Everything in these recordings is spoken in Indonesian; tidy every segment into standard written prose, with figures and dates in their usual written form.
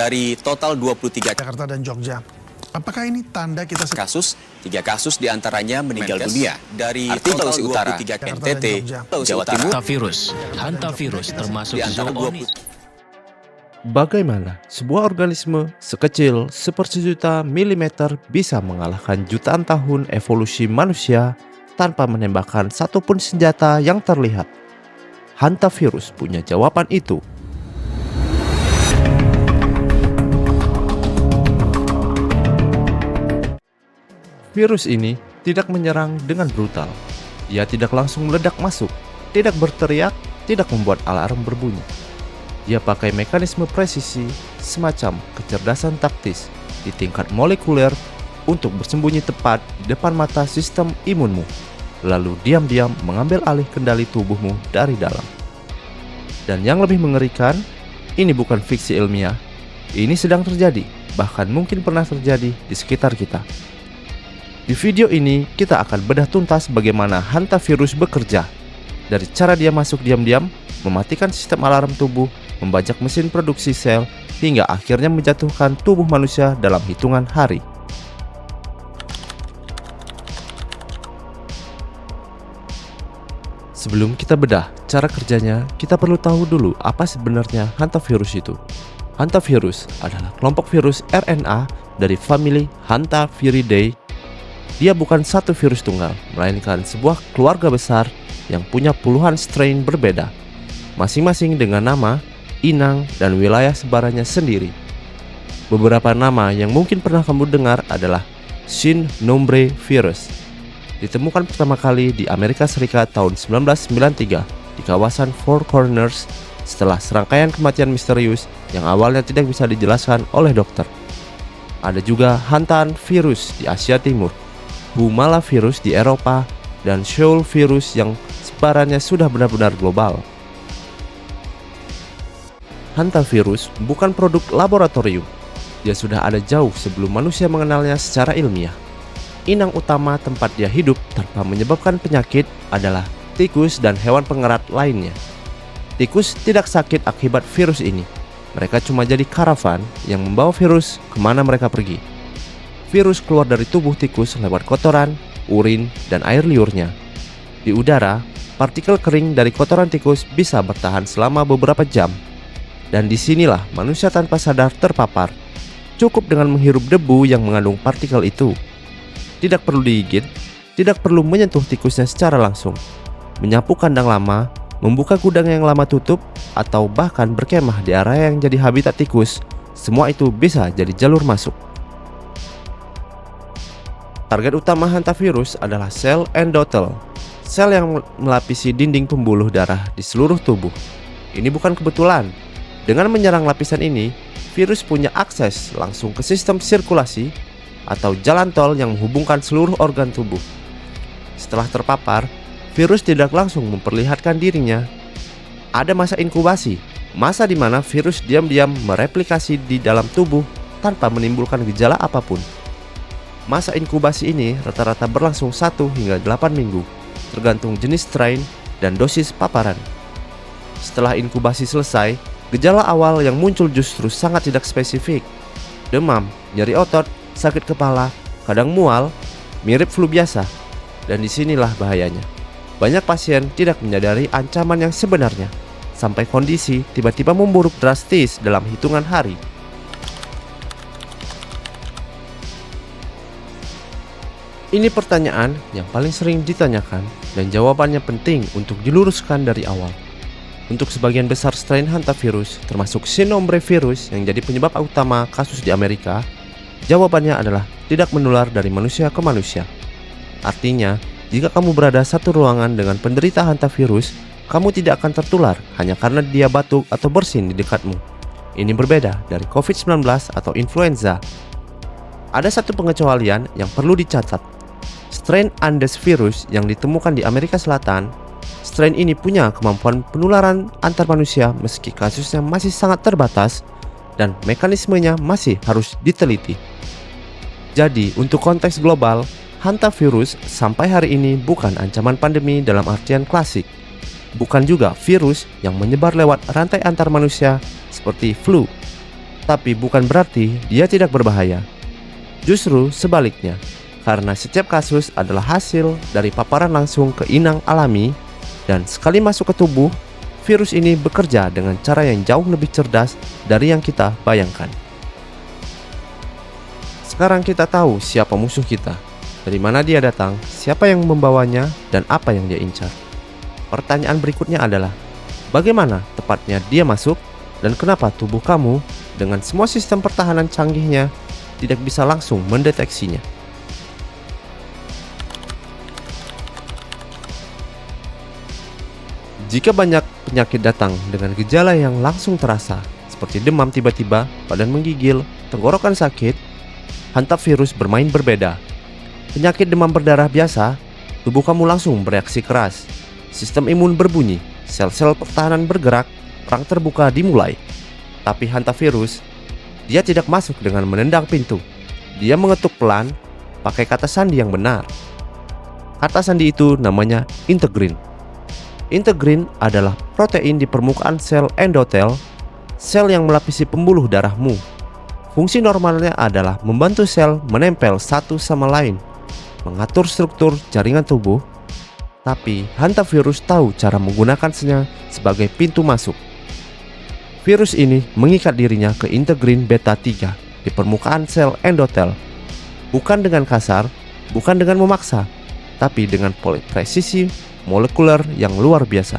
Dari total 23 Jakarta dan Jogja. Apakah ini tanda kita kasus, 3 kasus diantaranya meninggal dunia. Dari total Sulawesi Utara, 23 Jakarta NTT, dan Jogja. Jawa Timur, Hantavirus termasuk di antara zoonosis. 20 Bagaimana sebuah organisme sekecil sepersejuta milimeter bisa mengalahkan jutaan tahun evolusi manusia tanpa menembakkan satupun senjata yang terlihat? Hantavirus punya jawaban itu. Virus ini tidak menyerang dengan brutal. Ia tidak langsung meledak masuk, tidak berteriak, tidak membuat alarm berbunyi. Dia pakai mekanisme presisi semacam kecerdasan taktis di tingkat molekuler untuk bersembunyi tepat di depan mata sistem imunmu, lalu diam-diam mengambil alih kendali tubuhmu dari dalam. Dan yang lebih mengerikan, ini bukan fiksi ilmiah. Ini sedang terjadi, bahkan mungkin pernah terjadi di sekitar kita. Di video ini, kita akan bedah tuntas bagaimana hantavirus bekerja. Dari cara dia masuk diam-diam, mematikan sistem alarm tubuh, membajak mesin produksi sel, hingga akhirnya menjatuhkan tubuh manusia dalam hitungan hari. Sebelum kita bedah cara kerjanya, kita perlu tahu dulu apa sebenarnya hantavirus itu. Hantavirus adalah kelompok virus RNA dari famili Hantaviridae. Dia bukan satu virus tunggal, melainkan sebuah keluarga besar yang punya puluhan strain berbeda, masing-masing dengan nama, inang, dan wilayah sebarannya sendiri. Beberapa nama yang mungkin pernah kamu dengar adalah Sin Nombre virus. Ditemukan pertama kali di Amerika Serikat tahun 1993 di kawasan Four Corners setelah serangkaian kematian misterius yang awalnya tidak bisa dijelaskan oleh dokter. Ada juga Hantaan virus di Asia Timur, Humala virus di Eropa, dan Shoal virus yang sebarannya sudah benar-benar global. Hantavirus bukan produk laboratorium. Dia sudah ada jauh sebelum manusia mengenalnya secara ilmiah. Inang utama tempat dia hidup tanpa menyebabkan penyakit adalah tikus dan hewan pengerat lainnya. Tikus tidak sakit akibat virus ini. Mereka cuma jadi karavan yang membawa virus kemana mereka pergi. Virus keluar dari tubuh tikus lewat kotoran, urin, dan air liurnya. Di udara, partikel kering dari kotoran tikus bisa bertahan selama beberapa jam. Dan disinilah manusia tanpa sadar terpapar. Cukup dengan menghirup debu yang mengandung partikel itu. Tidak perlu digigit, tidak perlu menyentuh tikusnya secara langsung. Menyapu kandang lama, membuka gudang yang lama tutup, atau bahkan berkemah di area yang jadi habitat tikus, semua itu bisa jadi jalur masuk. Target utama hantavirus adalah sel endotel, sel yang melapisi dinding pembuluh darah di seluruh tubuh. Ini bukan kebetulan. Dengan menyerang lapisan ini, virus punya akses langsung ke sistem sirkulasi atau jalan tol yang menghubungkan seluruh organ tubuh. Setelah terpapar, virus tidak langsung memperlihatkan dirinya. Ada masa inkubasi, masa di mana virus diam-diam mereplikasi di dalam tubuh tanpa menimbulkan gejala apapun. Masa inkubasi ini rata-rata berlangsung 1 hingga 8 minggu, tergantung jenis strain dan dosis paparan. Setelah inkubasi selesai, gejala awal yang muncul justru sangat tidak spesifik. Demam, nyeri otot, sakit kepala, kadang mual, mirip flu biasa. Dan disinilah bahayanya. Banyak pasien tidak menyadari ancaman yang sebenarnya, sampai kondisi tiba-tiba memburuk drastis dalam hitungan hari. Ini pertanyaan yang paling sering ditanyakan dan jawabannya penting untuk diluruskan dari awal. Untuk sebagian besar strain hantavirus, termasuk Sin Nombre virus yang jadi penyebab utama kasus di Amerika, jawabannya adalah tidak menular dari manusia ke manusia. Artinya, jika kamu berada satu ruangan dengan penderita hantavirus, kamu tidak akan tertular hanya karena dia batuk atau bersin di dekatmu. Ini berbeda dari COVID-19 atau influenza. Ada satu pengecualian yang perlu dicatat. Strain Andes virus yang ditemukan di Amerika Selatan, strain ini punya kemampuan penularan antar manusia meski kasusnya masih sangat terbatas dan mekanismenya masih harus diteliti. Jadi, untuk konteks global, hantavirus sampai hari ini bukan ancaman pandemi dalam artian klasik. Bukan juga virus yang menyebar lewat rantai antar manusia seperti flu. Tapi bukan berarti dia tidak berbahaya. Justru sebaliknya, karena setiap kasus adalah hasil dari paparan langsung ke inang alami, dan sekali masuk ke tubuh, virus ini bekerja dengan cara yang jauh lebih cerdas dari yang kita bayangkan. Sekarang kita tahu siapa musuh kita, dari mana dia datang, siapa yang membawanya, dan apa yang dia incar. Pertanyaan berikutnya adalah, bagaimana tepatnya dia masuk, dan kenapa tubuh kamu dengan semua sistem pertahanan canggihnya tidak bisa langsung mendeteksinya? Jika banyak penyakit datang dengan gejala yang langsung terasa, seperti demam tiba-tiba, badan menggigil, tenggorokan sakit, hantavirus bermain berbeda. Penyakit demam berdarah biasa, tubuh kamu langsung bereaksi keras. Sistem imun berbunyi, sel-sel pertahanan bergerak, perang terbuka dimulai. Tapi hantavirus, dia tidak masuk dengan menendang pintu. Dia mengetuk pelan, pakai kata sandi yang benar. Kata sandi itu namanya integrin. Integrin adalah protein di permukaan sel endotel, sel yang melapisi pembuluh darahmu. Fungsi normalnya adalah membantu sel menempel satu sama lain, mengatur struktur jaringan tubuh. Tapi hantavirus tahu cara menggunakannya sebagai pintu masuk. Virus ini mengikat dirinya ke integrin beta 3 di permukaan sel endotel. Bukan dengan kasar, bukan dengan memaksa, tapi dengan presisi molekuler yang luar biasa.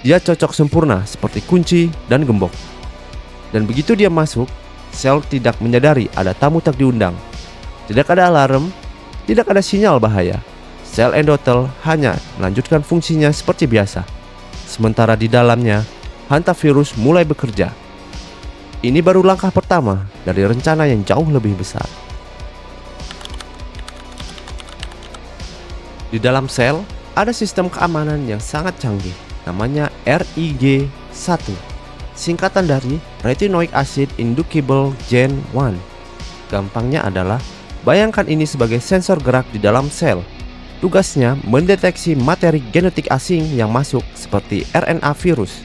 Dia cocok sempurna seperti kunci dan gembok. Dan begitu dia masuk, sel tidak menyadari ada tamu tak diundang. Tidak ada alarm, tidak ada sinyal bahaya. Sel endotel hanya melanjutkan fungsinya seperti biasa. Sementara di dalamnya, hantavirus mulai bekerja. Ini baru langkah pertama dari rencana yang jauh lebih besar. Di dalam sel, ada sistem keamanan yang sangat canggih, namanya RIG-1. Singkatan dari Retinoic Acid Inducible Gen 1. Gampangnya adalah, bayangkan ini sebagai sensor gerak di dalam sel. Tugasnya mendeteksi materi genetik asing yang masuk seperti RNA virus.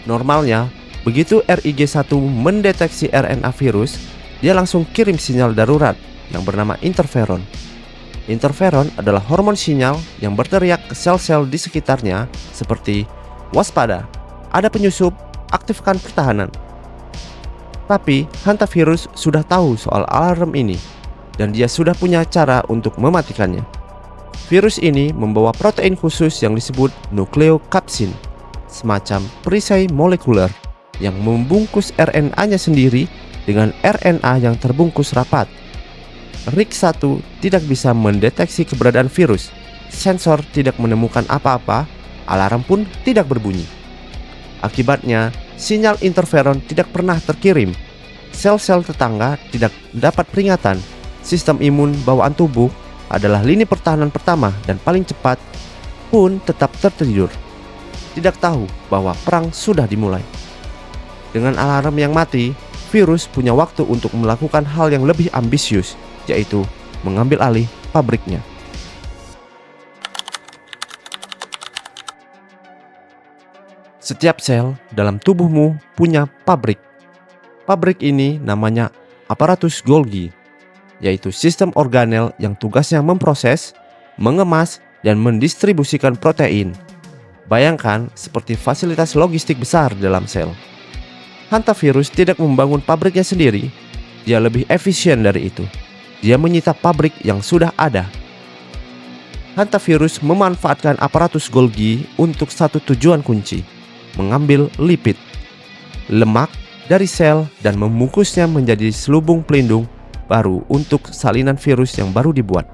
Normalnya, begitu RIG-1 mendeteksi RNA virus, dia langsung kirim sinyal darurat yang bernama interferon. Interferon adalah hormon sinyal yang berteriak ke sel-sel di sekitarnya seperti, waspada, ada penyusup, aktifkan pertahanan. Tapi hantavirus sudah tahu soal alarm ini, dan dia sudah punya cara untuk mematikannya. Virus ini membawa protein khusus yang disebut nukleokapsin, semacam perisai molekuler yang membungkus RNA-nya sendiri dengan RNA yang terbungkus rapat. RIG-1 tidak bisa mendeteksi keberadaan virus, sensor tidak menemukan apa-apa, alarm pun tidak berbunyi. Akibatnya, sinyal interferon tidak pernah terkirim. Sel-sel tetangga tidak dapat peringatan. Sistem imun bawaan tubuh adalah lini pertahanan pertama dan paling cepat pun tetap tertidur. Tidak tahu bahwa perang sudah dimulai. Dengan alarm yang mati, virus punya waktu untuk melakukan hal yang lebih ambisius, yaitu mengambil alih pabriknya. Setiap sel dalam tubuhmu punya pabrik. Pabrik ini namanya aparatus Golgi, yaitu sistem organel yang tugasnya memproses, mengemas, dan mendistribusikan protein. Bayangkan seperti fasilitas logistik besar dalam sel. Hantavirus tidak membangun pabriknya sendiri, dia lebih efisien dari itu. Dia menyita pabrik yang sudah ada. Hantavirus memanfaatkan aparatus Golgi untuk satu tujuan kunci, mengambil lipid, lemak dari sel dan membungkusnya menjadi selubung pelindung baru untuk salinan virus yang baru dibuat.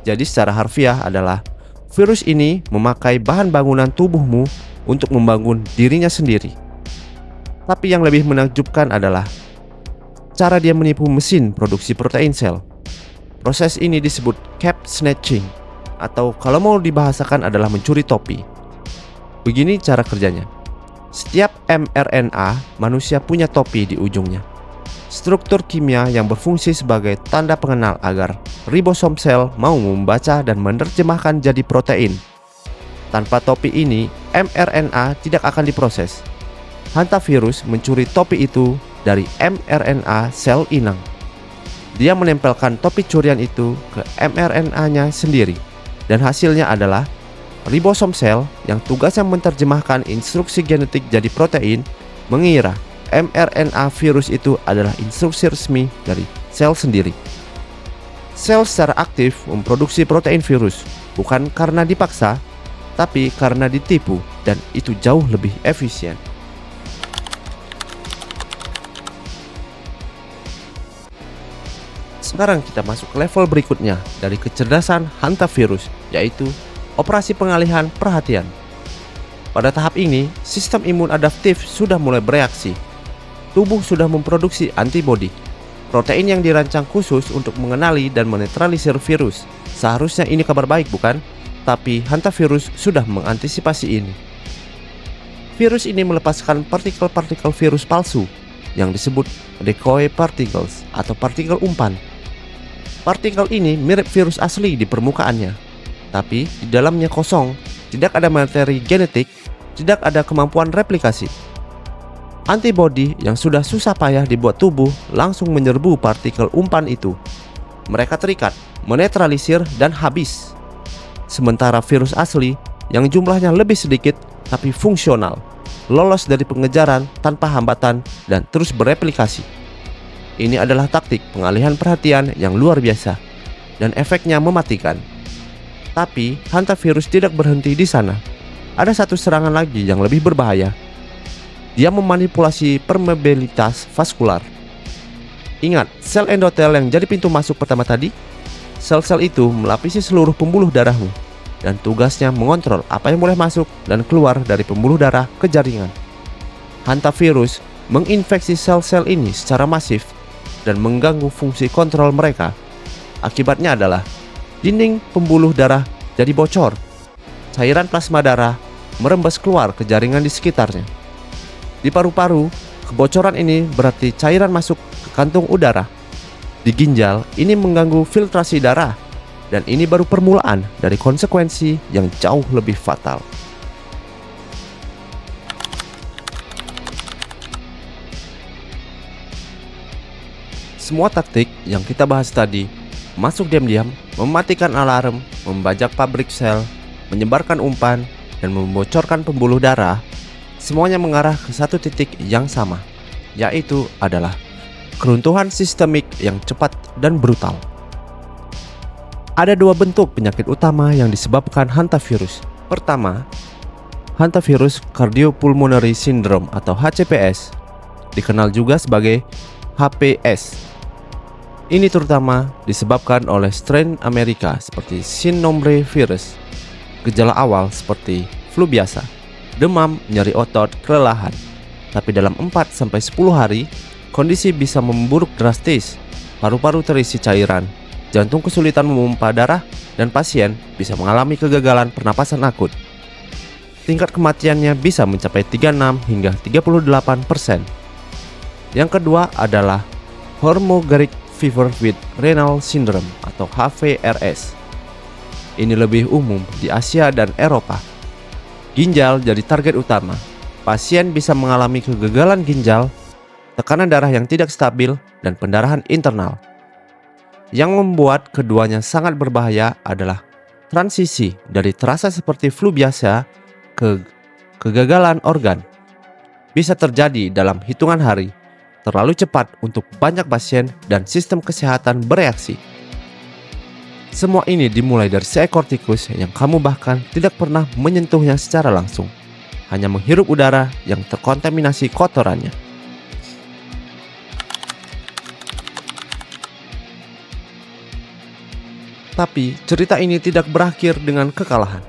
Jadi secara harfiah adalah virus ini memakai bahan bangunan tubuhmu untuk membangun dirinya sendiri. Tapi yang lebih menakjubkan adalah cara dia menipu mesin produksi protein sel. Proses ini disebut cap snatching, atau kalau mau dibahasakan adalah mencuri topi. Begini cara kerjanya. Setiap mRNA manusia punya topi di ujungnya. Struktur kimia yang berfungsi sebagai tanda pengenal agar ribosom sel mau membaca dan menerjemahkan jadi protein. Tanpa topi ini, mRNA tidak akan diproses. hantavirus mencuri topi itu dari mRNA sel inang. Dia menempelkan topi curian itu ke mRNA-nya sendiri, dan hasilnya adalah ribosom sel yang tugasnya menerjemahkan instruksi genetik jadi protein, mengira mRNA virus itu adalah instruksi resmi dari sel sendiri. Sel secara aktif memproduksi protein virus, bukan karena dipaksa, tapi karena ditipu, dan itu jauh lebih efisien. Sekarang kita masuk ke level berikutnya dari kecerdasan hantavirus, yaitu operasi pengalihan perhatian. Pada tahap ini, sistem imun adaptif sudah mulai bereaksi. Tubuh sudah memproduksi antibodi, protein yang dirancang khusus untuk mengenali dan menetralisir virus. Seharusnya ini kabar baik, bukan? Tapi hantavirus sudah mengantisipasi ini. Virus ini melepaskan partikel-partikel virus palsu yang disebut decoy particles atau partikel umpan. Partikel ini mirip virus asli di permukaannya, tapi di dalamnya kosong, tidak ada materi genetik, tidak ada kemampuan replikasi. Antibodi yang sudah susah payah dibuat tubuh langsung menyerbu partikel umpan itu. Mereka terikat, menetralisir, dan habis. Sementara virus asli yang jumlahnya lebih sedikit tapi fungsional, lolos dari pengejaran tanpa hambatan dan terus bereplikasi. Ini adalah taktik pengalihan perhatian yang luar biasa dan efeknya mematikan. Tapi hantavirus tidak berhenti di sana. Ada satu serangan lagi yang lebih berbahaya. Dia memanipulasi permeabilitas vaskular. Ingat sel endotel yang jadi pintu masuk pertama tadi? Sel-sel itu melapisi seluruh pembuluh darahmu, dan tugasnya mengontrol apa yang boleh masuk dan keluar dari pembuluh darah ke jaringan. Hantavirus menginfeksi sel-sel ini secara masif dan mengganggu fungsi kontrol mereka. Akibatnya adalah dinding pembuluh darah jadi bocor, cairan plasma darah merembes keluar ke jaringan di sekitarnya. Di paru-paru, kebocoran ini berarti cairan masuk ke kantung udara. Di ginjal, ini mengganggu filtrasi darah, dan ini baru permulaan dari konsekuensi yang jauh lebih fatal. Semua taktik yang kita bahas tadi, masuk diam-diam, mematikan alarm, membajak pabrik sel, menyebarkan umpan, dan membocorkan pembuluh darah, semuanya mengarah ke satu titik yang sama, yaitu adalah keruntuhan sistemik yang cepat dan brutal. Ada dua bentuk penyakit utama yang disebabkan hantavirus. Pertama, hantavirus cardiopulmonary syndrome atau HCPS, dikenal juga sebagai HPS. Ini terutama disebabkan oleh strain Amerika seperti Synombre virus. Gejala awal seperti flu biasa, demam, nyeri otot, kelelahan. Tapi dalam 4-10 hari, kondisi bisa memburuk drastis. Paru-paru terisi cairan, jantung kesulitan memompa darah, dan pasien bisa mengalami kegagalan pernapasan akut. Tingkat kematiannya bisa mencapai 36 hingga 38%. Yang kedua adalah Hormone Fever with Renal Syndrome atau HVRS. Ini lebih umum di Asia dan Eropa. Ginjal jadi target utama. Pasien bisa mengalami kegagalan ginjal, tekanan darah yang tidak stabil, dan pendarahan internal. Yang membuat keduanya sangat berbahaya adalah transisi dari terasa seperti flu biasa ke kegagalan organ. Bisa terjadi dalam hitungan hari, terlalu cepat untuk banyak pasien dan sistem kesehatan bereaksi. Semua ini dimulai dari seekor tikus yang kamu bahkan tidak pernah menyentuhnya secara langsung, hanya menghirup udara yang terkontaminasi kotorannya. Tapi cerita ini tidak berakhir dengan kekalahan.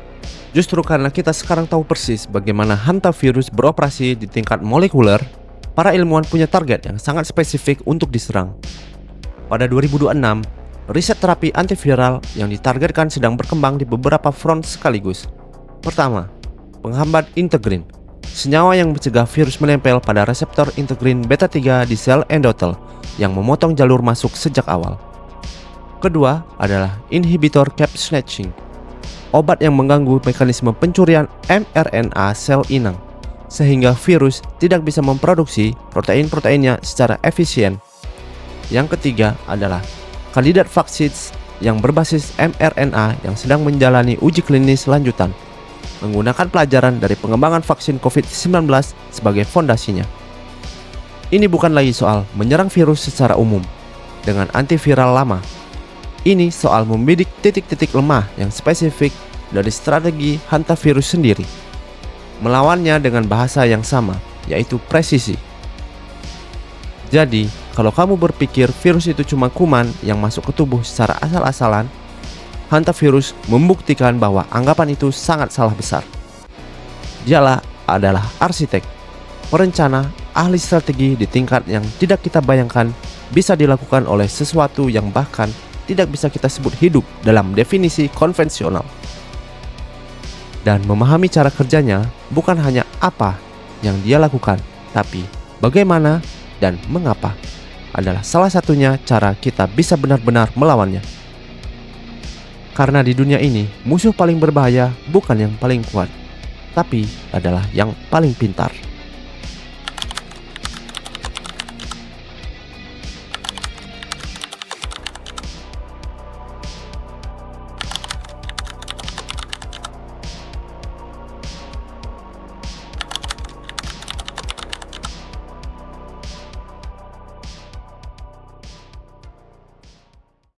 Justru karena kita sekarang tahu persis bagaimana hantavirus beroperasi di tingkat molekuler, para ilmuwan punya target yang sangat spesifik untuk diserang. Pada 2026, riset terapi antiviral yang ditargetkan sedang berkembang di beberapa front sekaligus. Pertama, penghambat integrin, senyawa yang mencegah virus menempel pada reseptor integrin beta 3 di sel endotel yang memotong jalur masuk sejak awal. Kedua adalah inhibitor cap snatching, obat yang mengganggu mekanisme pencurian mRNA sel inang. sehingga virus tidak bisa memproduksi protein-proteinnya secara efisien. Yang ketiga adalah kandidat vaksin yang berbasis mRNA yang sedang menjalani uji klinis lanjutan, menggunakan pelajaran dari pengembangan vaksin COVID-19 sebagai fondasinya. Ini bukan lagi soal menyerang virus secara umum dengan antiviral lama. Ini soal membidik titik-titik lemah yang spesifik dari strategi hantavirus sendiri, melawannya dengan bahasa yang sama, yaitu presisi. Jadi, kalau kamu berpikir virus itu cuma kuman yang masuk ke tubuh secara asal-asalan, hantavirus membuktikan bahwa anggapan itu sangat salah besar. Dialah adalah arsitek, perencana, ahli strategi di tingkat yang tidak kita bayangkan bisa dilakukan oleh sesuatu yang bahkan tidak bisa kita sebut hidup dalam definisi konvensional. Dan memahami cara kerjanya bukan hanya apa yang dia lakukan, tapi bagaimana dan mengapa adalah salah satunya cara kita bisa benar-benar melawannya. Karena di dunia ini, musuh paling berbahaya bukan yang paling kuat, tapi adalah yang paling pintar.